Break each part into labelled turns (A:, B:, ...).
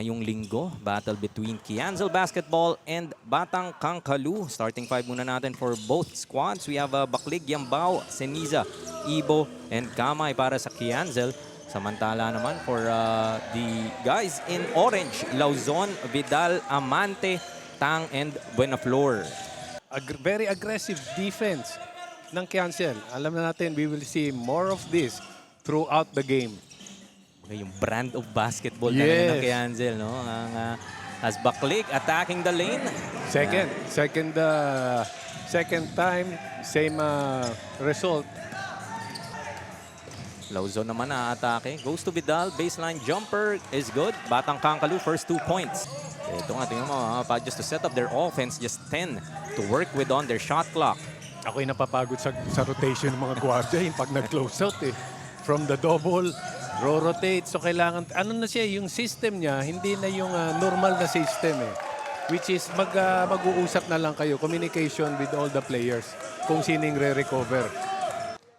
A: ngayong linggo. Battle between Kianzel Basketball and Batang Kangkalu. Starting five muna natin for both squads. We have Baklig, Yambao, Seniza, Ibo, and Kamay para sa Kianzel. Samantala naman for the guys in orange, Lauzon, Vidal, Amante, Tang, and Buenaflor.
B: Very aggressive defense ng Kianzel. Alam na natin, we will see more of this throughout the game.
A: Yung brand of basketball na rin ng Kianzel, no? As Baklig attacking the lane.
B: Second time, same result.
A: Lauzon naman na atake. Goes to Vidal. Baseline jumper is good. Batang Kangkalu, first 2 points. Ito nga, tingnan mo, just to set up their offense, just 10 to work with on their shot clock.
B: Ako'y napapagod sa rotation ng mga gwardiya yung pag nag-close out eh. From the double, rotate. So kailangan, ano na siya, yung system niya, hindi na yung normal na system eh. Which is mag-uusap na lang kayo, communication with all the players, kung sining re-recover.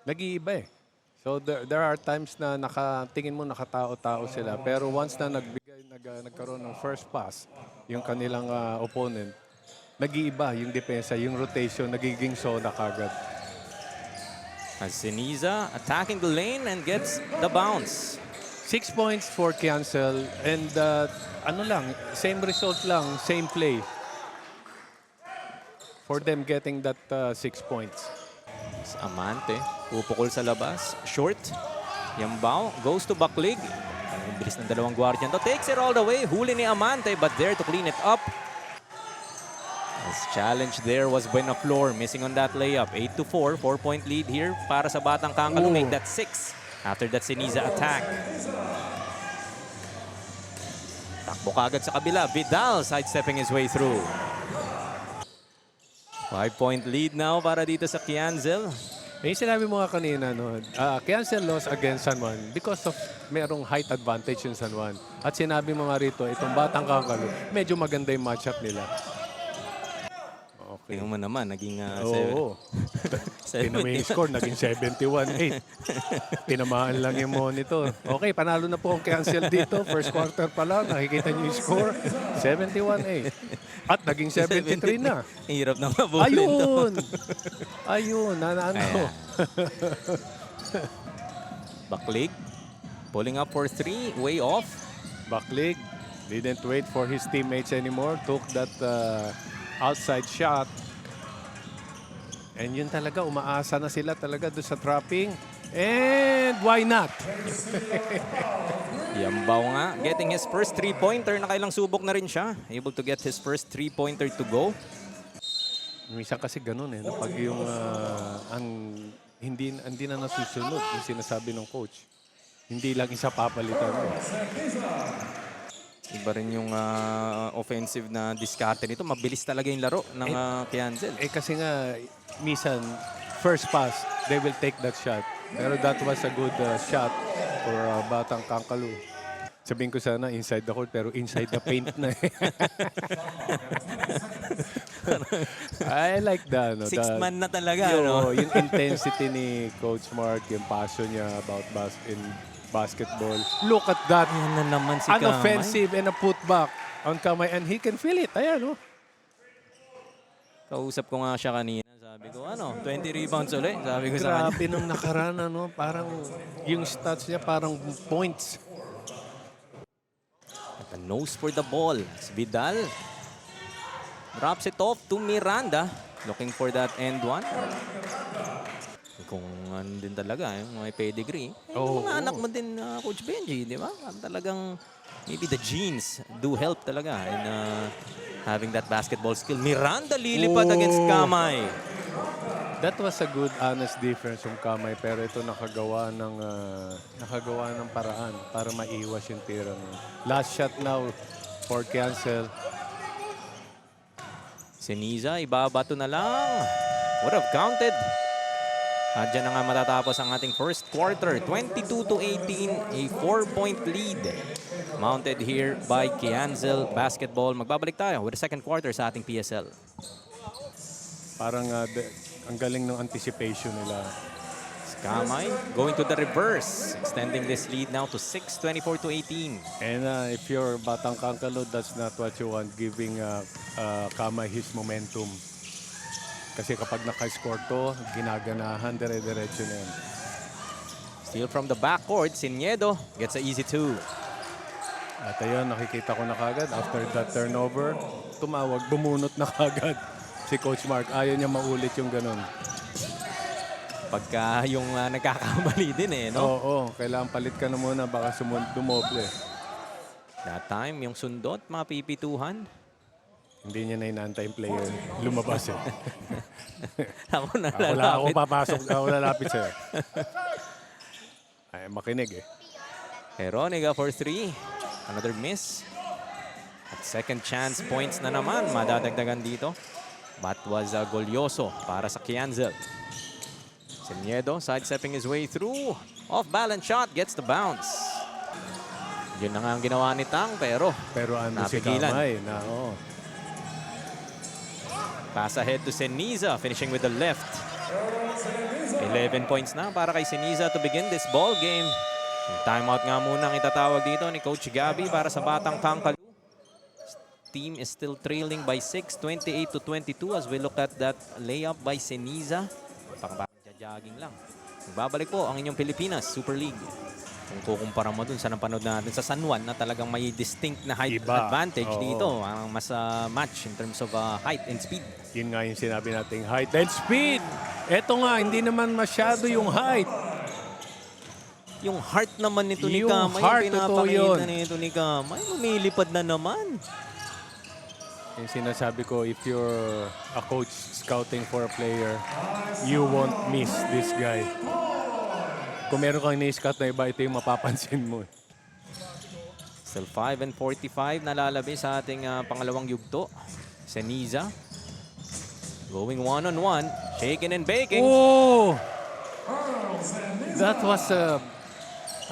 B: Nag-iiba eh. So there are times na tingin mo nakatao-tao sila. Pero once na nagkaroon ng first pass, yung kanilang opponent, nag-iiba yung depensa, yung rotation, nagiging zona kagad.
A: As Seniza attacking the lane and gets the bounce.
B: 6 points for Kianzel and same result lang, same play. For them getting that 6 points.
A: Amante, pupukol sa labas. Short. Yambao goes to Baklig. Ang bilis ng dalawang guardian to. Takes it all the way. Huli ni Amante but there to clean it up. As challenge there was Buenaflor missing on that layup. 8-4, 4-point lead here para sa Batang Kangkalu. Make that 6 after that Seniza attack. Takbo kagad sa kabila. Vidal sidestepping his way through. 5-point lead now para dito sa Kianzel.
B: Yung sinabi mo nga kanina, no, Kianzel lost against San Juan because of merong height advantage yung San Juan. At sinabi mo nga rito, itong Batang Kangkalu, medyo maganda yung matchup nila.
A: Okay. Tingnan mo naman, naging
B: Oo. Tinama yung score, naging 71-8. Tinamaan lang yung monitor. Okay, panalo na po ang Kianzel dito. First quarter pa lang, nakikita niyo yung score. 71-8. At naging 73 na.
A: Hirap na mabulin to.
B: Ayun, ano.
A: Baklig, pulling up for 3, way off.
B: Baklig didn't wait for his teammates anymore. Took that outside shot. And yun talaga, umaasa na sila talaga doon sa trapping. And why not?
A: Yambao nga, getting his first 3-pointer. Nakailang subok na rin siya. Able to get his first 3-pointer to go.
B: Minsan kasi ganun eh. Pag yung hindi na nasusunod yung sinasabi ng coach. Hindi lang isa papalitan mo.
A: Iba rin yung offensive na diskarte nito. Mabilis talaga yung laro ng Kianzel.
B: Kasi nga, minsan, first pass, they will take that shot. Pero that was a good shot for Batang Kangkalu. Sabihin ko sana inside the court, pero inside the paint na eh. I like that. No?
A: Six-man na talaga. No?
B: Yung intensity ni Coach Mark, yung passion niya about basketball. Look at that.
A: Ayan na naman si Kamay.
B: Unoffensive and a putback on Kamay. And he can feel it. Ayan, no?
A: Kausap ko nga siya kanina. Sabi ko, 20 rebounds ulit. Sabi ko sa kanya.
B: Grabe nung nakaraan, no? Parang yung stats niya, parang points.
A: At the nose for the ball. It's Vidal. Drops it off to Miranda. Looking for that end one. Kung ano din talaga, may pedigree. Mga anak mo din, Coach Benji, di ba? Talagang, maybe the genes do help talaga in having that basketball skill. Miranda lilipad against Kamay.
B: That was a good, honest defense from Kamay. Pero ito nakagawa ng paraan para maiwas yung tira mo. Last shot now for Kianzel.
A: Seniza, ibabato na lang. Would have counted. At dyan na nga matatapos ang ating first quarter. 22-18, a 4-point lead. Mounted here by Kianzel Basketball. Magbabalik tayo with the second quarter sa ating PSL.
B: Parang ang galing ng anticipation nila
A: Kamay going to the reverse, extending this lead now to 6, 24 to 18.
B: And if you're Batang Kankalo, that's not what you want, giving Kamay his momentum. Kasi kapag naka-score to, ginaganahan, dire-diretso na yan.
A: Steal from the backcourt, Siniedo gets an easy 2.
B: At ayun, nakikita ko na kagad, after that turnover, tumawag, bumunot na kagad si Coach Mark. Ayaw niya maulit yung ganun.
A: Pagka yung nagkakamali din eh, no?
B: Oo, kailangan palit ka na muna, baka dumoble.
A: That time, yung sundot, mga pipituhan.
B: Hindi niya na inaantay yung player. Lumabas eh.
A: Ako na
B: Ako
A: lalapit.
B: papasok, ako lalapit sa'yo. Ay, makinig eh.
A: Heronica for 3. Another miss. At second chance points na naman, madadagdagan dito. But was Golyoso para sa Kianzel. Siniedo sidestepping his way through. Off-balance shot, gets the bounce. Yun na nga ang ginawa ni Tang, pero
B: Pero si
A: napigilan.
B: Kamay na, oo.
A: Pass ahead to Seniza, finishing with the left. 11 points na para kay Seniza to begin this ball game. Yung timeout nga muna ang itatawag dito ni Coach Gabby para sa Batang Kankalo. Team is still trailing by 6, 28 to 22 as we look at that layup by Seniza. Pang-jogging lang. Magbabalik po ang inyong Pilipinas Super League. Kung kukumpara mo dun sa napanood natin sa San Juan na talagang may distinct na height
B: Iba.
A: advantage
B: Oo.
A: dito. Ang mas match in terms of height and speed.
B: Yun nga yung sinabi nating height and speed. Eto nga, hindi naman masyado yung height.
A: Yung heart naman nito ni
B: Yung
A: Kamay,
B: heart,
A: yung
B: totoo
A: pinapakita
B: yun.
A: nito ni Kamay, lumilipad na naman.
B: Yung sinasabi ko, if you're a coach scouting for a player, you won't miss this guy. Kung meron kang ni-scout na iba, ito yung mapapansin mo.
A: Still 5 and 45 nalalabi sa ating pangalawang yugto. Seniza going one-on-one, shaking and baking.
B: Oh! That was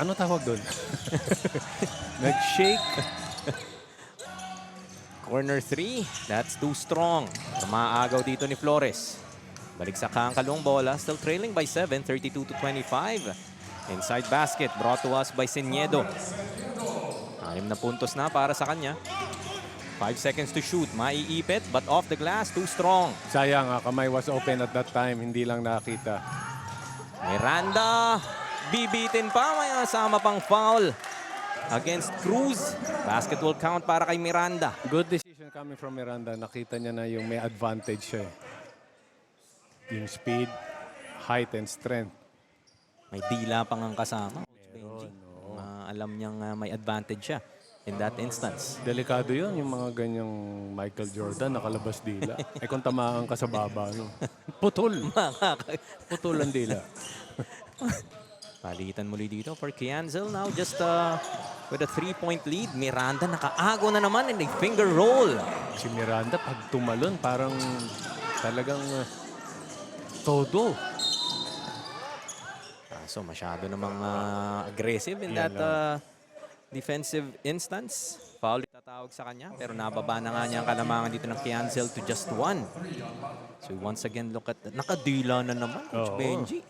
B: ano tawag doon? Nag-shake.
A: Corner 3, that's too strong. Tumaagaw dito ni Flores. Balik sa Kankalong bola, still trailing by 7, 32 to 25. Inside basket, brought to us by Siniedo. 6 na puntos na para sa kanya. 5 seconds to shoot, maiipit, but off the glass, too strong.
B: Sayang, Kamay was open at that time, hindi lang nakita.
A: Miranda, bibitin pa, may kasama pang foul against Cruz. Basket will count para kay Miranda.
B: Good decision coming from Miranda. Nakita niya na yung may advantage siya. Yung speed, height, and strength.
A: May dila pang ang kasama, Coach Benji. Alam niyang may advantage siya in that instance.
B: Delikado yun, yung mga ganyang Michael Jordan, nakalabas dila. Kung tamaan ka sa baba, no? Putol. Putol ang dila.
A: Palitan muli dito for Kianzel now just with a 3-point lead. Miranda nakaago na naman in a finger roll.
B: Si Miranda, pag tumalon, parang talagang todo.
A: So masyado namang aggressive in
B: Yan
A: that defensive instance. Foul tatawag sa kanya pero nababa na nga niya ang kalamangan dito ng Kianzel to just 1. So once again look at that. Nakadila na naman, Coach
B: Oo.
A: Benji.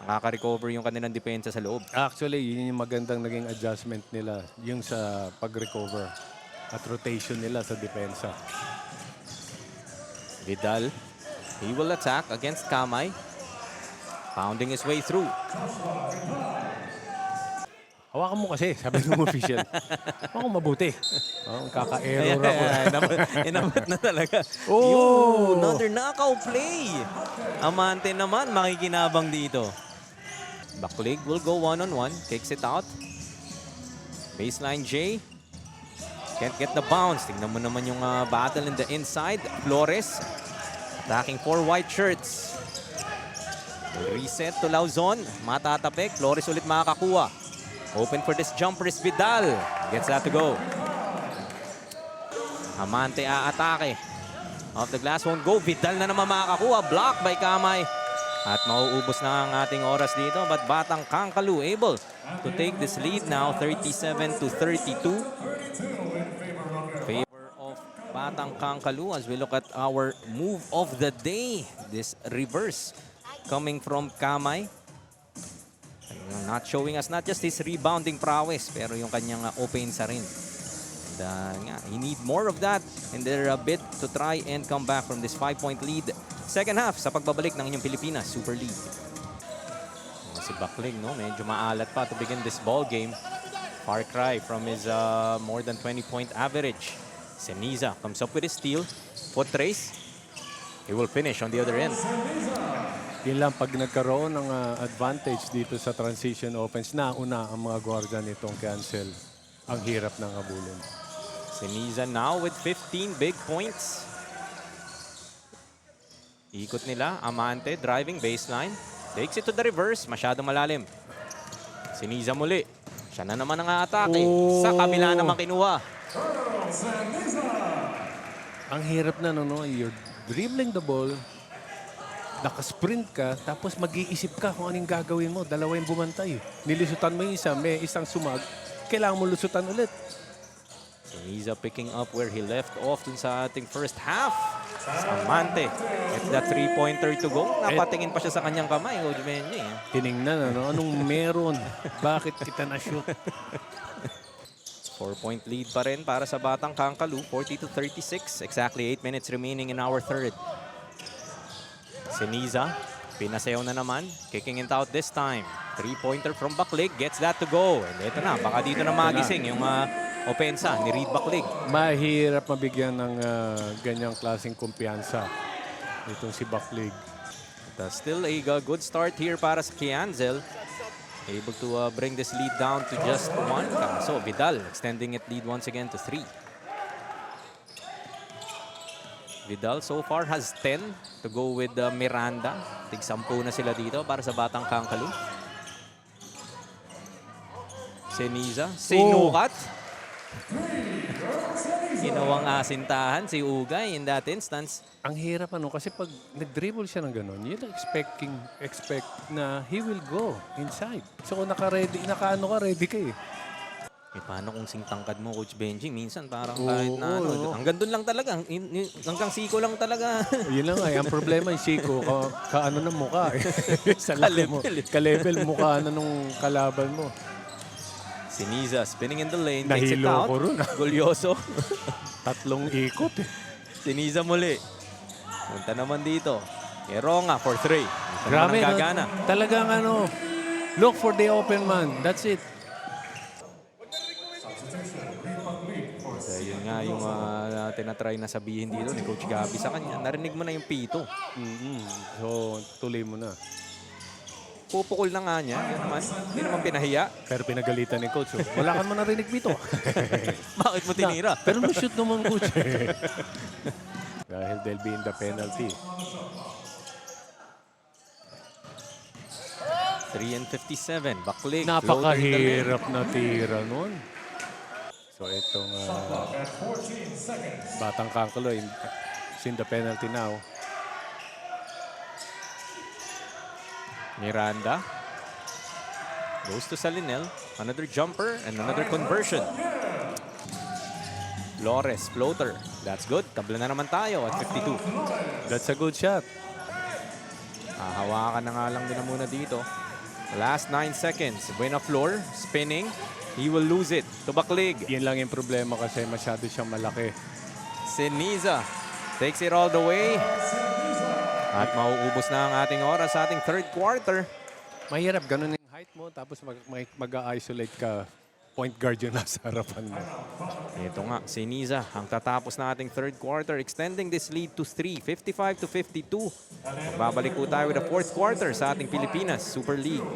A: Nakaka-recover yung kanilang depensa sa loob.
B: Actually, yun yung magandang naging adjustment nila, yung sa pag-recover at rotation nila sa depensa.
A: Vidal, he will attack against Kamay. Pounding his way through.
B: Hawakan mo kasi, sabi ng official. Ako mabuti. Kaka-error ako.
A: Inabot na talaga.
B: Oh!
A: Yun, another knockout play. Amante naman, makikinabang dito. Backlig will go one-on-one. Kicks it out. Baseline J. Can't get the bounce. Tingnan mo naman yung battle in the inside. Flores attacking 4 white shirts. Reset to Lauzon. Matatapik. Flores ulit makakakuha. Open for this jumper is Vidal. Gets that to go. Amante aatake. Off the glass won't go. Vidal na naman makakakuha. Block by Kamay. At mauubos na ang ating oras dito. But Batang Kankalo able to take this lead now. 37 to 32. Favor of Batang Kankalo as we look at our move of the day. This reverse coming from Kamay. Not showing us not just his rebounding prowess, pero yung kanyang offense rin. And, he need more of that in their bid to try and come back from this 5-point lead. Second half sa pagbabalik ng inyong Pilipinas Super League. Si Baklig, no? Medyo maalat pa to begin this ball game. Far cry from his more than 20-point average. Seniza comes up with his steal. Foot race. He will finish on the other end.
B: Yun lang, pag nagkaroon ng advantage dito sa transition offense, nauna ang mga guardian nitong cancel. Ang hirap ng abulin.
A: Seniza now with 15 big points. Ikot nila. Amante driving baseline. Takes it to the reverse. Masyado malalim. Seniza muli. Siya na naman ang atake. Sa kabila naman kinuha.
B: Ang hirap na, no? You're dribbling the ball, nakasprint ka, tapos mag-iisip ka kung anong gagawin mo. Dalawa yung bumantay. Nilusutan mo yung isa, may isang sumag, kailangan mo lusutan ulit.
A: Seniza picking up where he left off dun sa ating first half. Amante. It's that 3-pointer to go. Napatingin pa siya sa kanyang kamay, Coach Benji.
B: Tiningnan, ano? Anong meron? Bakit kita na-shoot?
A: 4-point lead pa rin para sa Batang Kangkalu. 40-36. Exactly 8 minutes remaining in our third. Seniza, pinasayaw na naman. Kicking it out this time. 3-pointer from Baklig. Gets that to go. And ito na, baka dito na magising yung opensa ni Reed Baklig.
B: Mahirap mabigyan ng ganyang klaseng kumpiyansa itong si Baklig.
A: But, still a good start here para sa Kianzel. Able to bring this lead down to just 1. So Vidal extending it lead once again to 3. Vidal so far has 10 to go with Miranda. Tig-10 na sila dito para sa Batang Kangkalu. Seniza, sinukat. Ginawang asintahan si Ugay in that instance.
B: Ang hirap ano kasi pag nag-dribble siya ng ganun, yun expect na he will go inside. So kung naka-ready, ready ka eh.
A: Paano kung singtangkad mo, Coach Benji? Minsan parang kahit na ano. Hanggang doon lang talaga. Hanggang siko lang talaga.
B: Yun lang ay. Ang problema yung siko, kaano ng mukha eh. Sa laki mo. Ka-level mukha na nung kalaban mo.
A: Seniza spinning in the lane. Takes it
B: Nahilo
A: out.
B: ko ron.
A: Gulyoso.
B: 3 ikot eh.
A: Seniza muli. Punta naman dito. Eronga for 3.
B: Grabe, no?
A: Gagana.
B: Talagang ano, look for the open man. That's it.
A: So, yun nga yung tinatry na sabihin dito ni Coach Gabi sa kanya. Narinig mo na yung pito.
B: So, tuloy mo na.
A: Pupukol na nga niya. Yun naman. Hindi naman pinahiya.
B: Pero pinagalitan ni Coach. Oh. Wala ka mo narinig dito.
A: Bakit mo tinira?
B: Pero na-shoot naman, Coach. Dahil they'll be in the penalty.
A: 3:57. Baklig.
B: Napakahirap na tira nun. So itong Batang Kangkalu is in the penalty now.
A: Miranda goes to Salinel. Another jumper and another conversion. Flores, floater. That's good. Tabla na naman tayo at 52.
B: That's a good shot.
A: Hawakan na nga lang din na muna dito. Last 9 seconds. Buena floor. Spinning. He will lose it to Baklig.
B: Yan lang yung problema kasi masyado siyang malaki.
A: Seniza takes it all the way. At mauubos na ang ating oras sa ating third quarter.
B: Mahirap ganun yung height mo tapos mag-isolate ka. Point guard yung nasa harapan mo.
A: Ito nga, Seniza ang tatapos na ating third quarter, extending this lead to 3, 55-52. Magbabalik po tayo with the fourth quarter sa ating Pilipinas Super League.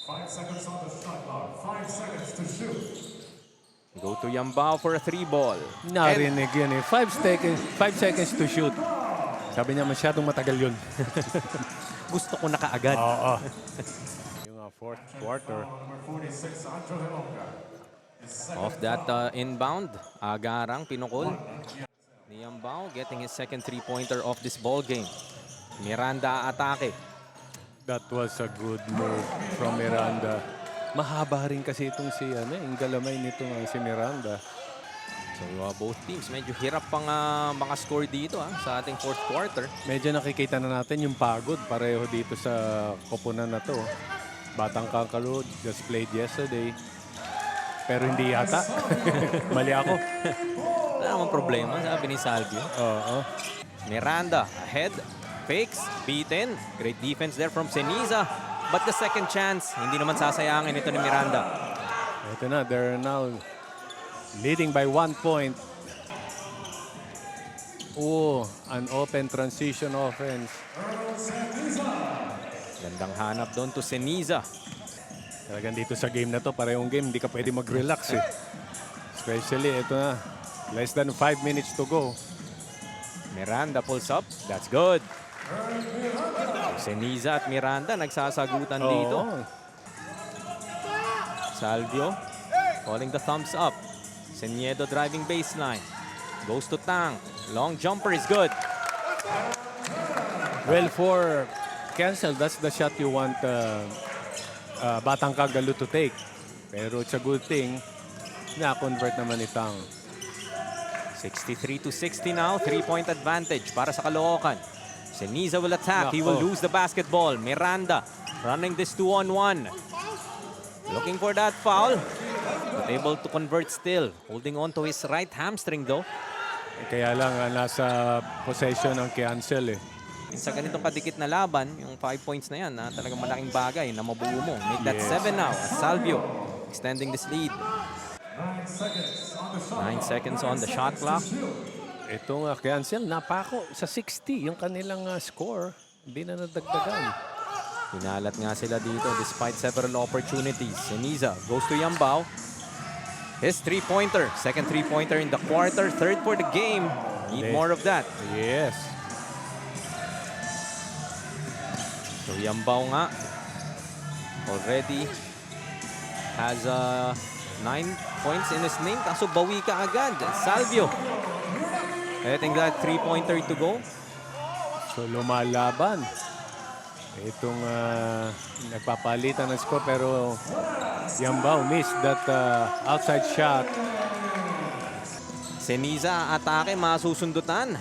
C: 5 seconds on the shot clock. 5 seconds to shoot.
A: Go to Yambao for a 3-ball.
B: Narinig yun eh. 5 seconds to shoot. Sabi niya masyadong matagal yun.
A: Gusto ko na kaagad.
B: Oo. Yung fourth quarter.
C: Number 46, Anjo Hilonga.
A: Off that inbound, agarang pinukol ni Yambao, getting his second 3-pointer of this ball game. Miranda atake.
B: That was a good move from Miranda. Mahaba rin kasi itong si yung galamay nito si Miranda.
A: So both teams medyo hirap pang makascore dito sa ating fourth quarter.
B: Medyo nakikita na natin yung pagod pareho dito sa koponan na to. Batang Kangkalo just played yesterday. Pero hindi yata. Mali ako.
A: Wala namang problema, sabi ni Salvio.
B: Oo.
A: Miranda ahead, fakes, beaten. Great defense there from Ceniza. But the second chance, hindi naman sasayangin ito ni Miranda.
B: Ito na, they're now leading by 1 point. Oh, an open transition offense.
A: Gandang hanap doon to Ceniza.
B: Talagang dito sa game na to, parehong game, hindi ka pwede mag-relax eh. Especially, ito na, less than 5 minutes to go.
A: Miranda pulls up. That's good. Ceniza at Miranda nagsasagutan dito.
B: Oo.
A: Salvio calling the thumbs up. Seniedo driving baseline. Goes to Tang. Long jumper is good.
B: Well, for cancel, that's the shot you want Batang Kagalo to take. Pero it's a good thing na-convert naman ni Tang.
A: 63-60 now. 3-point advantage para sa Caloocan. Ceniza will attack. He will
B: Nako.
A: lose the basketball. Miranda running this 2-on-1. Looking for that foul. But able to convert still. Holding on to his right hamstring though.
B: Kaya lang nasa possession ng cancel eh.
A: Sa ganitong kadikit na laban, yung 5 points na yan, talagang malaking bagay na mabuo mo. Make that 7 now. Salvio extending this lead. 9 seconds on the shot clock.
B: Itong cancel, napako sa 60 yung kanilang score. Hindi na nadagdagan.
A: Hinalat nga sila dito despite several opportunities. Ceniza goes to Yambao. His three-pointer. Second three-pointer in the quarter. Third for the game. Need more of that.
B: Yes.
A: So Yambao nga already has 9 points in his name. Kaso bawi ka agad. Salvio. Letting that three-pointer to go.
B: So lumalaban. Itong nagpapalitan ng score pero Yambao missed that outside shot.
A: Ceniza atake, masusundutan.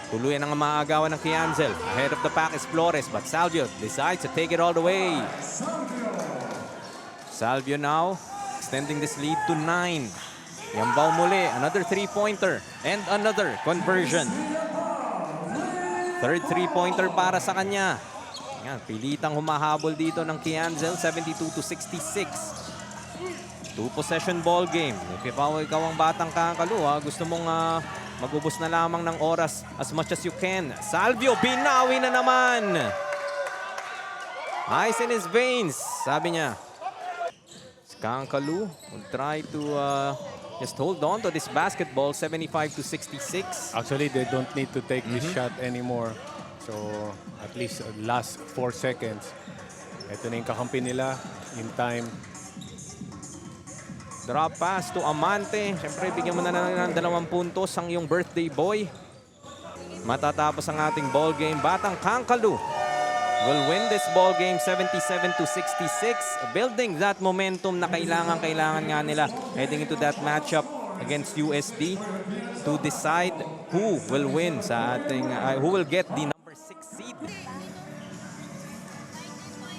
A: Tuluyan ang maagawan ng Kianzel. Ahead of the pack is Flores, but Salvio decides to take it all the way. Salvio now extending this lead to 9. Yambao muli, another three-pointer and another conversion. Third three-pointer para sa kanya. Yan, pilitang humahabol dito ng Kianzel, 72-66. Two-possession ball game. If ikaw ang Batang Kangkalo, gusto mong magubos na lamang ng oras as much as you can. Salvio, binawi na naman! Ice in his veins, sabi niya. Kangkalo will try to just hold on to this basketball, 75-66.
B: Actually, they don't need to take this shot anymore. So, at least last 4 seconds. Ito na yung kakampi nila in time.
A: Drop pass to Amante. Siyempre, bigyan mo na ng 2 puntos ang iyong birthday boy. Matatapos ang ating ball game. Batang Kangkalo will win this ball game 77-66. Building that momentum na kailangan nga nila heading into that matchup against USD to decide who will win sa ating, who will get the